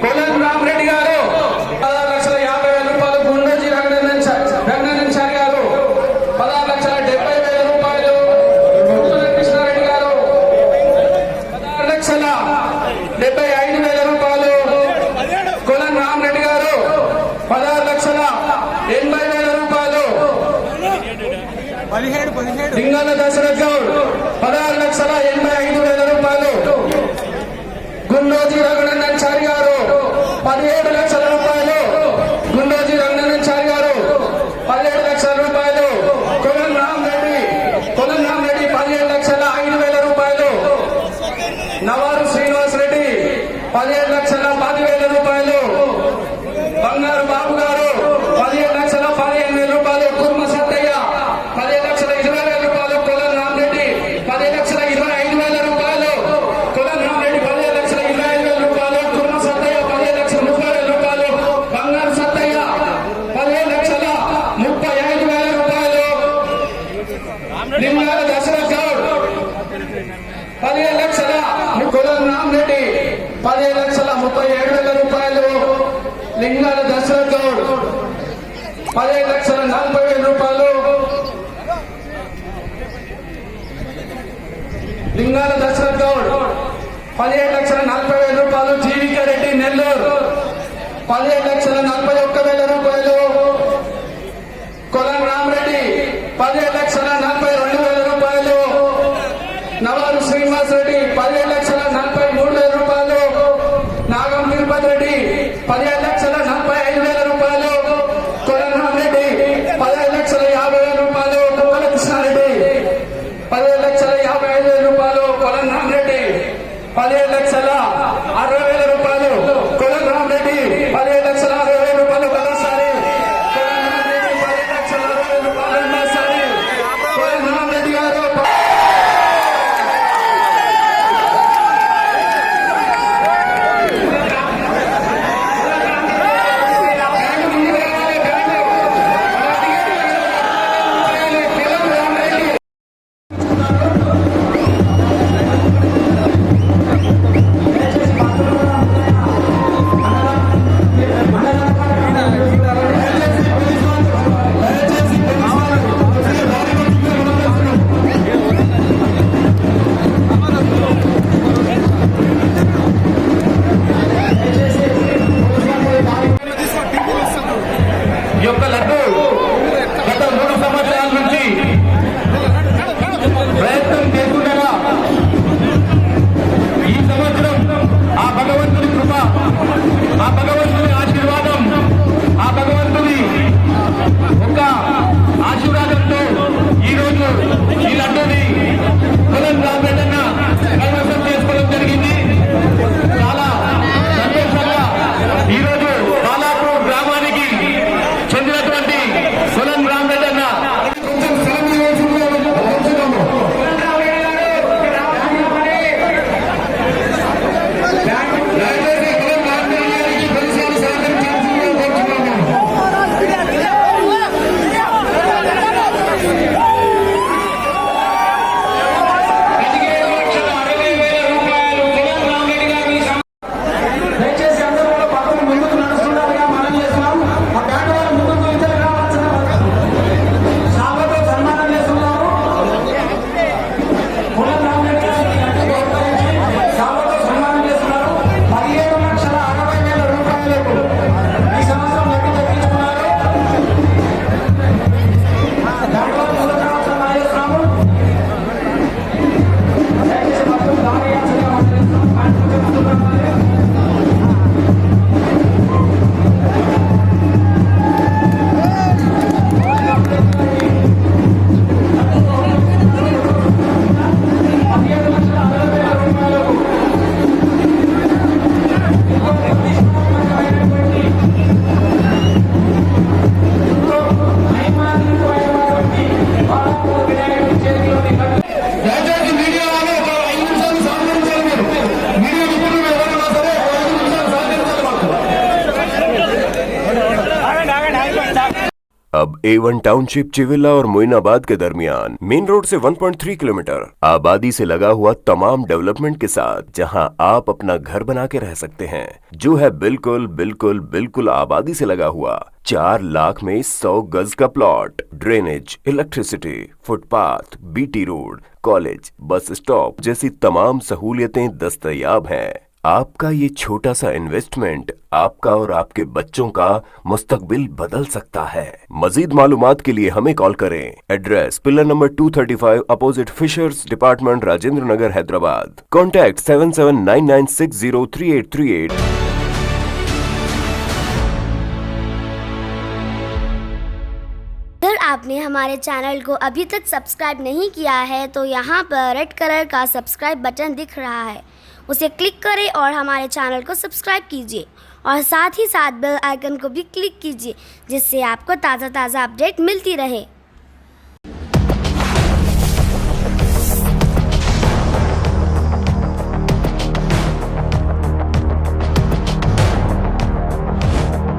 కొలం రామరెడ్డి గారు 16,50,000 రూపాయలు. గుండోజీ రంగనాథాచారి గారు 16,70,000 రూపాయలు. కృష్ణారెడ్డి గారు 16,75,000 రూపాయలు. కొలం రామరెడ్డి గారు 16,80,000 రూపాయలు. లింగాల దశరథ్ గౌడ్ 16,85,000 రూపాయలు. గుండోజీ రంగనాథాచారి గారు 17 లక్షల రూపాయలు. గుండోజీ రంగనాథాచారి గారు 17 లక్షల రూపాయలు. కొలం రామరెడ్డి 17,05,000 రూపాయలు. నవారు శ్రీనివాస్ రెడ్డి 17,10,000 రూపాయలు. బంగారు బాబు గారు 17,15,000 రూపాయలు. కుర్మ సత్తయ్య 10,20,000 రూపాయలు. కొలం రామరెడ్డి 10,25,000 రూపాయలు. కొలం రామరెడ్డి 10,25,000 రూపాయలు. కుర్మ సత్తయ్య 10,30,000 రూపాయలు. బంగారు సత్తయ్య 10,35,000 రూపాయలు. లింగాల దశరథ్ గౌడ్ 10 లక్షల. కొలం రామరెడ్డి 10,37,000 రూపాయలు. లింగాల దశరథ్ గౌడ్ 10,40,000 రూపాయలు. లింగాల దశరథ్ గౌడ్ 17,40,000 రూపాయలు. జీవికా రెడ్డి నెల్లూరు 17,41,000 రూపాయలు. కొలం రామరెడ్డి 10,42,000 రూపాయలు. నవారు శ్రీనివాస్ రెడ్డి 10,43,000 రూపాయలు. నాగం తిరుపతి రెడ్డి 10,45,000 రూపాయలు. కొలం రామరెడ్డి 10,50,000 రూపాయలు. తుమ్మల కృష్ణారెడ్డి 10,50,000 రూపాయలు. కొలం రామరెడ్డి 10,60,000 రూపాయలు. కొలం రామరెడ్డి 10,60,000 రూపాయలు. ఒకసారి కొలం రామరెడ్డి 10,60,000 రూపాయలు. ఒకసారి కొలం రామరెడ్డి గారు अब A1 टाउनशिप चिविला और मोइनाबाद के दरमियान मेन रोड से 1.3 किलोमीटर आबादी से लगा हुआ तमाम डेवलपमेंट के साथ जहां आप अपना घर बना के रह सकते हैं, जो है बिल्कुल बिल्कुल बिल्कुल आबादी से लगा हुआ। 4 लाख में 100 गज का plot, drainage, electricity, footpath, BT road, college, bus stop जैसी तमाम सहूलियतें दस्तयाब हैं। आपका ये छोटा सा इन्वेस्टमेंट आपका और आपके बच्चों का मुस्तकबिल बदल सकता है। मजीद मालूमात के लिए हमें कॉल करें। Address pillar number 235 opposite fishers department, Rajendra Nagar, Hyderabad. Contact 7799603838। अगर आपने हमारे चैनल को अभी तक सब्सक्राइब नहीं किया है तो यहाँ पर रेड कलर का सब्सक्राइब बटन दिख रहा है, उसे क्लिक करें और हमारे चैनल को सब्सक्राइब कीजिए और साथ ही साथ बेल आइकन को भी क्लिक कीजिए, जिससे आपको ताज़ा अपडेट मिलती रहे।